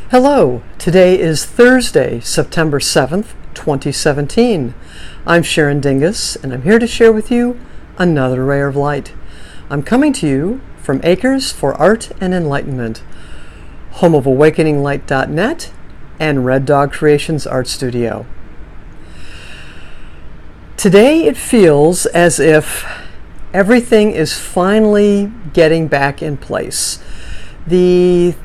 Hello, today is Thursday, September 7th, 2017. I'm Sharon Dingus, and I'm here to share with you another ray of light. I'm coming to you from Acres for Art and Enlightenment, home of AwakeningLight.net and Red Dog Creations Art Studio. Today it feels as if everything is finally getting back in place. The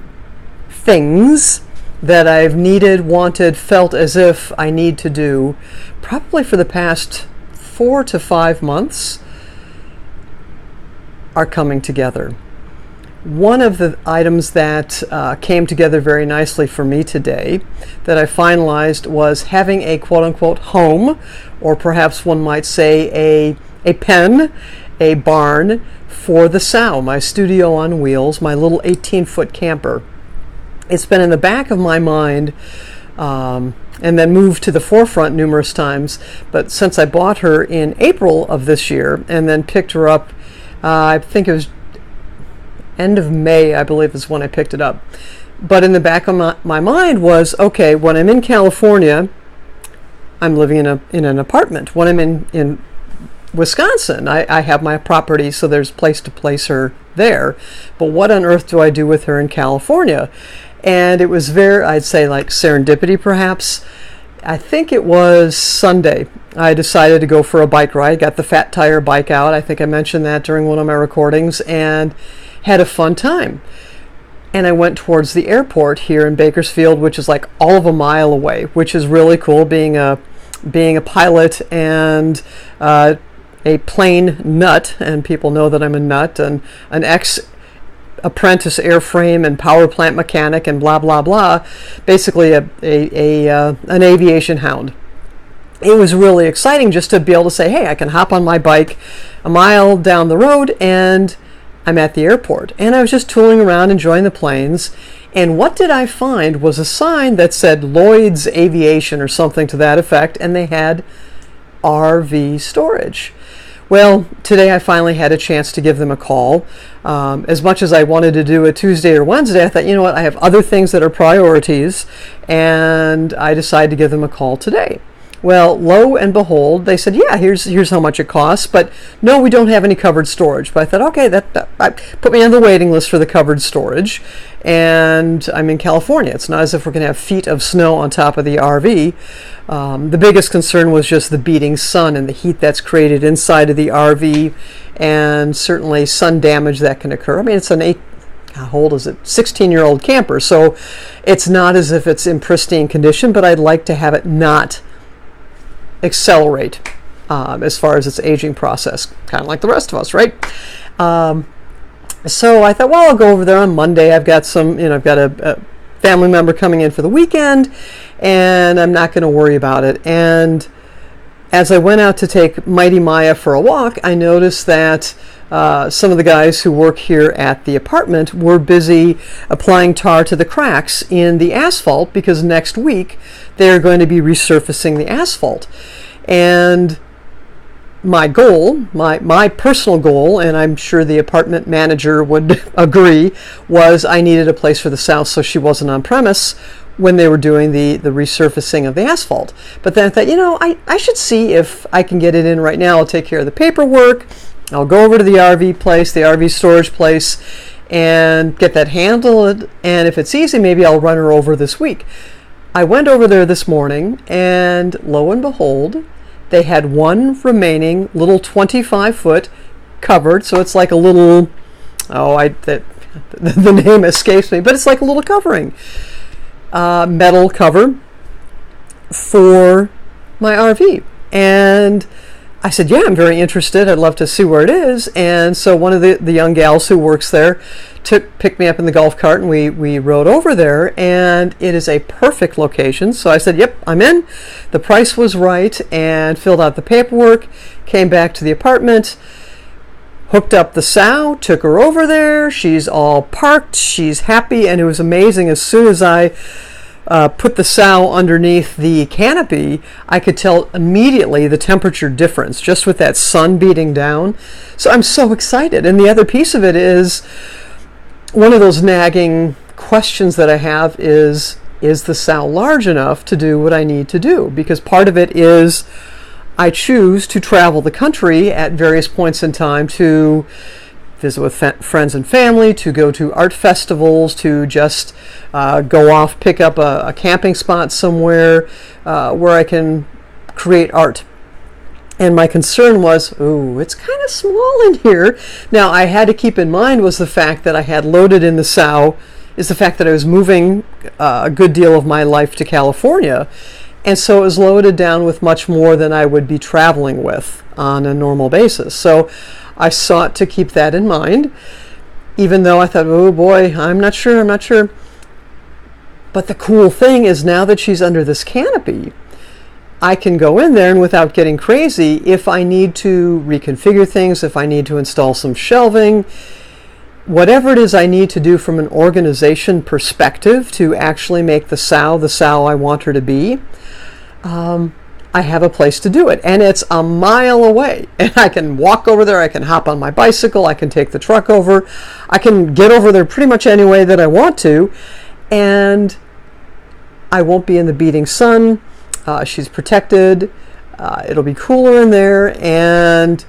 things that I've needed, wanted, felt as if I need to do, probably for the past 4 to 5 months, are coming together. One of the items that came together very nicely for me today that I finalized was having a quote-unquote home, or perhaps one might say a pen, a barn for the sow, my studio on wheels, my little 18-foot camper. It's been in the back of my mind and then moved to the forefront numerous times. But since I bought her in April of this year and then picked her up, I think it was end of May, I believe is when I picked it up. But in the back of my mind was, okay, when I'm in California, I'm living in an apartment. When I'm in Wisconsin, I have my property, so there's a place to place her there. But what on earth do I do with her in California? And it was very, I'd say, like serendipity perhaps. I think it was Sunday. I decided to go for a bike ride. Got the Fat Tire bike out. I think I mentioned that during one of my recordings, and had a fun time. And I went towards the airport here in Bakersfield, which is like all of a mile away, which is really cool, being a pilot and a plane nut, and people know that I'm a nut, and an ex-apprentice airframe and power plant mechanic and blah, blah, blah, basically an aviation hound. It was really exciting just to be able to say, hey, I can hop on my bike a mile down the road and I'm at the airport. And I was just tooling around, enjoying the planes. And what did I find was a sign that said Lloyd's Aviation or something to that effect, and they had RV storage. Well, today I finally had a chance to give them a call. As much as I wanted to do a Tuesday or Wednesday, I thought, you know what, I have other things that are priorities, and I decided to give them a call today. Well, lo and behold, they said, yeah, here's how much it costs, but no, we don't have any covered storage. But I thought, okay, that put me on the waiting list for the covered storage, and I'm in California. It's not as if we're going to have feet of snow on top of the RV. The biggest concern was just the beating sun and the heat that's created inside of the RV, and certainly sun damage that can occur. I mean, it's how old is it? 16-year-old camper, so it's not as if it's in pristine condition, but I'd like to have it not accelerate as far as its aging process, kind of like the rest of us, right? So I thought, well, I'll go over there on Monday. I've got I've got a family member coming in for the weekend, and I'm not going to worry about it. And as I went out to take Mighty Maya for a walk, I noticed that some of the guys who work here at the apartment were busy applying tar to the cracks in the asphalt, because next week they're going to be resurfacing the asphalt. And my goal, my personal goal, and I'm sure the apartment manager would agree, was I needed a place for the sow so she wasn't on premise when they were doing the resurfacing of the asphalt. But then I thought, I should see if I can get it in right now. I'll take care of the paperwork. I'll go over to the RV place, the RV storage place, and get that handled. And if it's easy, maybe I'll run her over this week. I went over there this morning, and lo and behold, they had one remaining little 25-foot covered. So it's like a little, the name escapes me, but it's like a little covering, metal cover for my RV. And I said, yeah, I'm very interested. I'd love to see where it is. And so one of the young gals who works there picked me up in the golf cart, and we rode over there, and it is a perfect location. So I said, yep, I'm in. The price was right, and filled out the paperwork, came back to the apartment, hooked up the sow, took her over there. She's all parked. She's happy, and it was amazing. As soon as I put the sow underneath the canopy, I could tell immediately the temperature difference just with that sun beating down. So I'm so excited. And the other piece of it is one of those nagging questions that I have is the sow large enough to do what I need to do? Because part of it is I choose to travel the country at various points in time to visit with friends and family, to go to art festivals, to just go off, pick up a camping spot somewhere where I can create art. And my concern was, ooh, it's kind of small in here. Now, I had to keep in mind was the fact that I had loaded in the sow, is the fact that I was moving a good deal of my life to California. And so it was loaded down with much more than I would be traveling with on a normal basis. So I sought to keep that in mind, even though I thought, oh boy, I'm not sure. But the cool thing is now that she's under this canopy, I can go in there and without getting crazy, if I need to reconfigure things, if I need to install some shelving, whatever it is I need to do from an organization perspective to actually make the sow I want her to be, I have a place to do it. And it's a mile away. And I can walk over there, I can hop on my bicycle, I can take the truck over, I can get over there pretty much any way that I want to, and I won't be in the beating sun. She's protected. It'll be cooler in there, and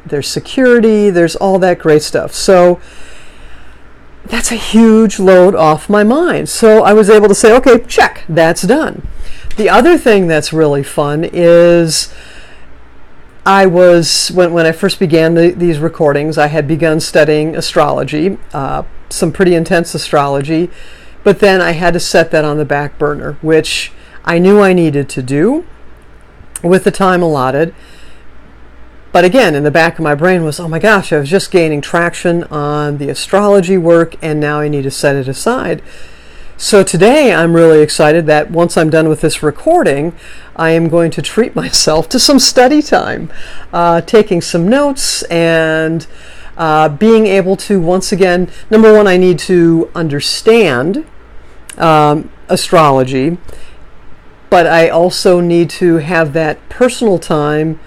there's security, there's all that great stuff. So that's a huge load off my mind. So I was able to say, okay, check, that's done. The other thing that's really fun is when I first began these recordings, I had begun studying astrology, some pretty intense astrology, but then I had to set that on the back burner, which I knew I needed to do with the time allotted. But again, in the back of my brain was, oh my gosh, I was just gaining traction on the astrology work, and now I need to set it aside. So today I'm really excited that once I'm done with this recording, I am going to treat myself to some study time, taking some notes and being able to, once again, number one, I need to understand astrology, but I also need to have that personal time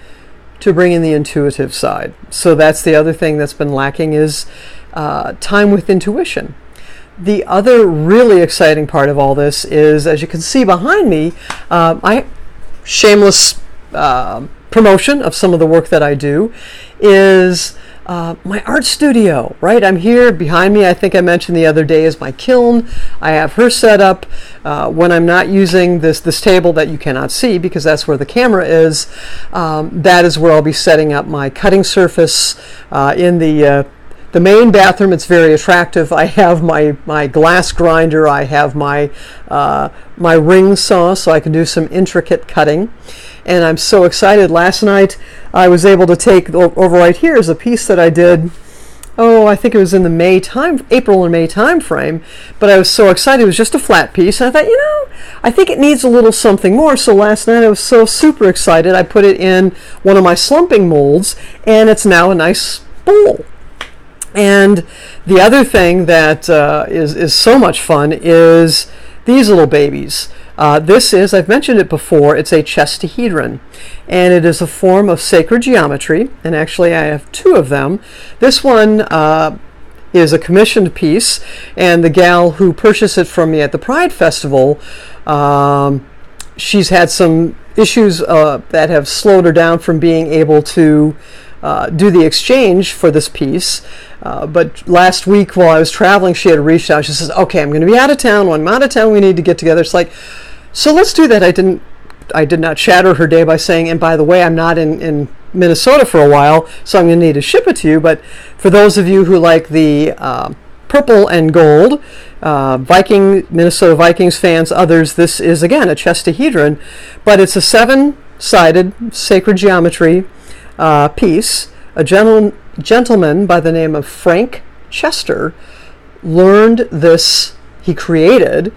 to bring in the intuitive side. So that's the other thing that's been lacking is time with intuition. The other really exciting part of all this is, as you can see behind me, shameless promotion of some of the work that I do is my art studio, right? I'm here behind me. I think I mentioned the other day is my kiln. I have her set up. When I'm not using this table that you cannot see because that's where the camera is, that is where I'll be setting up my cutting surface in the main bathroom. It's very attractive. I have my glass grinder. I have my ring saw, so I can do some intricate cutting. And I'm so excited. Last night I was able to take, over right here is a piece that I did, I think it was in the April or May time frame, but I was so excited. It was just a flat piece. And I thought, I think it needs a little something more. So last night I was so super excited. I put it in one of my slumping molds, and it's now a nice bowl. And the other thing that is so much fun is these little babies. This is, I've mentioned it before, it's a Chestahedron, and it is a form of sacred geometry, and actually I have two of them. This one is a commissioned piece, and the gal who purchased it from me at the Pride Festival, she's had some issues that have slowed her down from being able to do the exchange for this piece. But last week while I was traveling, she had reached out. She says, okay, I'm going to be out of town. When I'm out of town, we need to get together. It's like, so let's do that. I did not shatter her day by saying, and by the way, I'm not in Minnesota for a while, so I'm going to need to ship it to you. But for those of you who like the purple and gold, Minnesota Vikings fans, others, this is, again, a Chestahedron, but it's a 7-sided sacred geometry piece. A gentleman by the name of Frank Chester learned this, he created,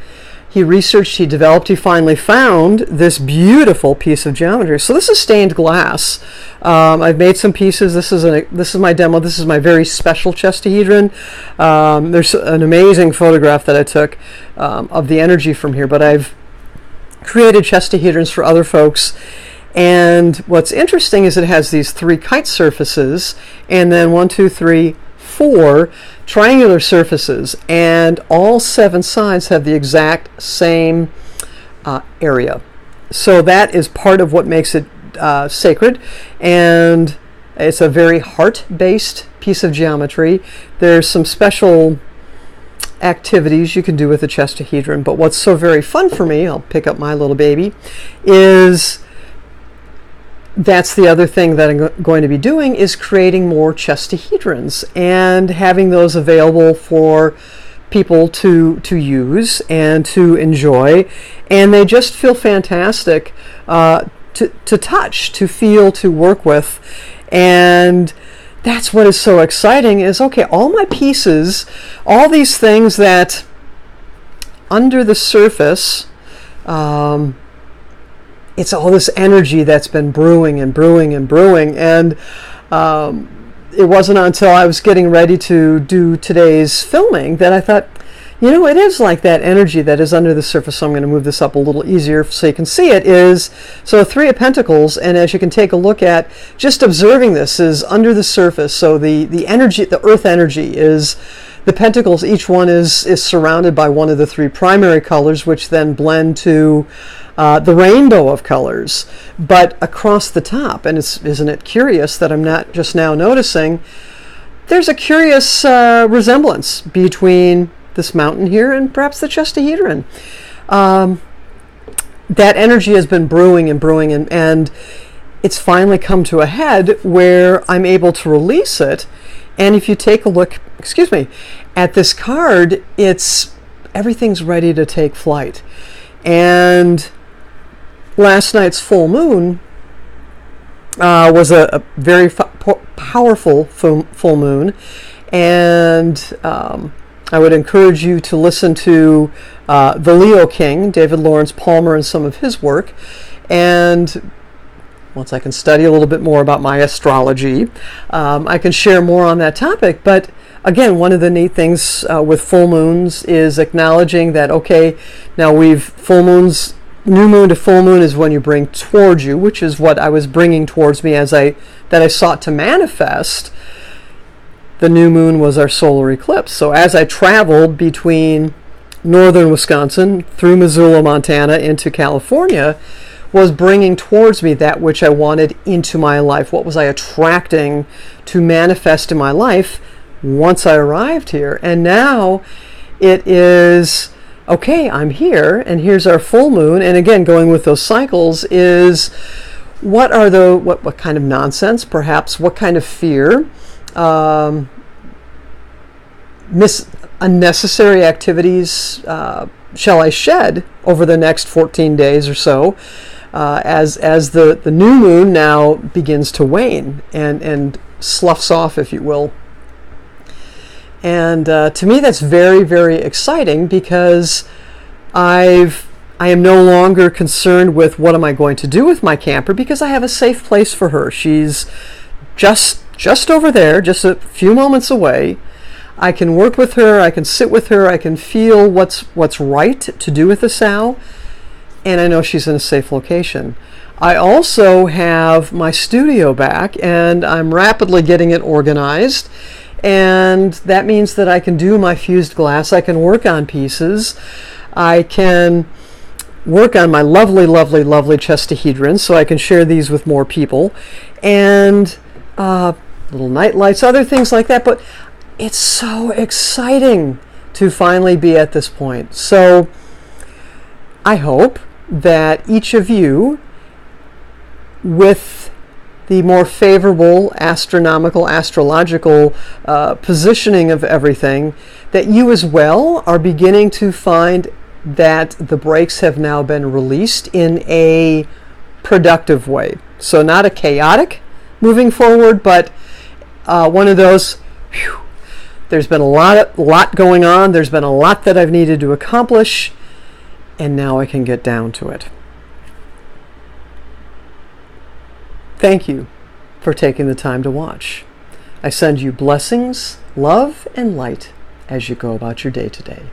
he researched, he developed, he finally found this beautiful piece of geometry. So this is stained glass. I've made some pieces. This is my demo. This is my very special Chestahedron. There's an amazing photograph that I took of the energy from here, but I've created Chestahedrons for other folks. And what's interesting is it has these 3 kite surfaces, and then 1, 2, 3, 4 triangular surfaces, and all 7 sides have the exact same area. So that is part of what makes it sacred, and it's a very heart-based piece of geometry. There's some special activities you can do with the Chestahedron, but what's so very fun for me, I'll pick up my little baby, is that's the other thing that I'm going to be doing, is creating more Chestahedrons and having those available for people to use and to enjoy, and they just feel fantastic to touch, to feel, to work with. And that's what is so exciting, is okay, all my pieces, all these things that under the surface, it's all this energy that's been brewing and brewing and brewing. And it wasn't until I was getting ready to do today's filming that I thought, you know, it is like that energy that is under the surface. So I'm going to move this up a little easier so you can see it. Is so 3 of Pentacles, and as you can take a look at, just observing this is under the surface. So the energy, the earth energy, is the Pentacles. Each one is surrounded by one of the 3 primary colors, which then blend to the rainbow of colors, but across the top. And isn't it curious that I'm not just now noticing there's a curious resemblance between this mountain here and perhaps the Chestahedron. That energy has been brewing and brewing, and it's finally come to a head where I'm able to release it. And if you take a look, excuse me, at this card, everything's ready to take flight. And last night's full moon was a very powerful full moon, and I would encourage you to listen to the Leo King, David Lawrence Palmer, and some of his work. And once I can study a little bit more about my astrology, I can share more on that topic. But again, one of the neat things with full moons is acknowledging that, okay, now full moons, new moon to full moon is when you bring towards you, which is what I was bringing towards me that I sought to manifest. The new moon was our solar eclipse. So as I traveled between northern Wisconsin through Missoula, Montana into California, was bringing towards me that which I wanted into my life. What was I attracting to manifest in my life once I arrived here? And now it is, okay, I'm here, and here's our full moon. And again, going with those cycles is, what kind of nonsense, perhaps, what kind of fear, unnecessary activities shall I shed over the next 14 days or so, as the new moon now begins to wane and sloughs off, if you will. And to me, that's very, very exciting, because I am no longer concerned with what am I going to do with my camper, because I have a safe place for her. She's just over there, just a few moments away. I can work with her, I can sit with her, I can feel what's right to do with the sow, and I know she's in a safe location. I also have my studio back, and I'm rapidly getting it organized, and that means that I can do my fused glass, I can work on pieces, I can work on my lovely, lovely, lovely Chestahedrons, so I can share these with more people, and little night lights, other things like that. But it's so exciting to finally be at this point. So I hope that each of you, with the more favorable astrological positioning of everything, that you as well are beginning to find that the brakes have now been released in a productive way. So not a chaotic moving forward, but one of those, whew, there's been a lot going on, there's been a lot that I've needed to accomplish, and now I can get down to it. Thank you for taking the time to watch. I send you blessings, love, and light as you go about your day today.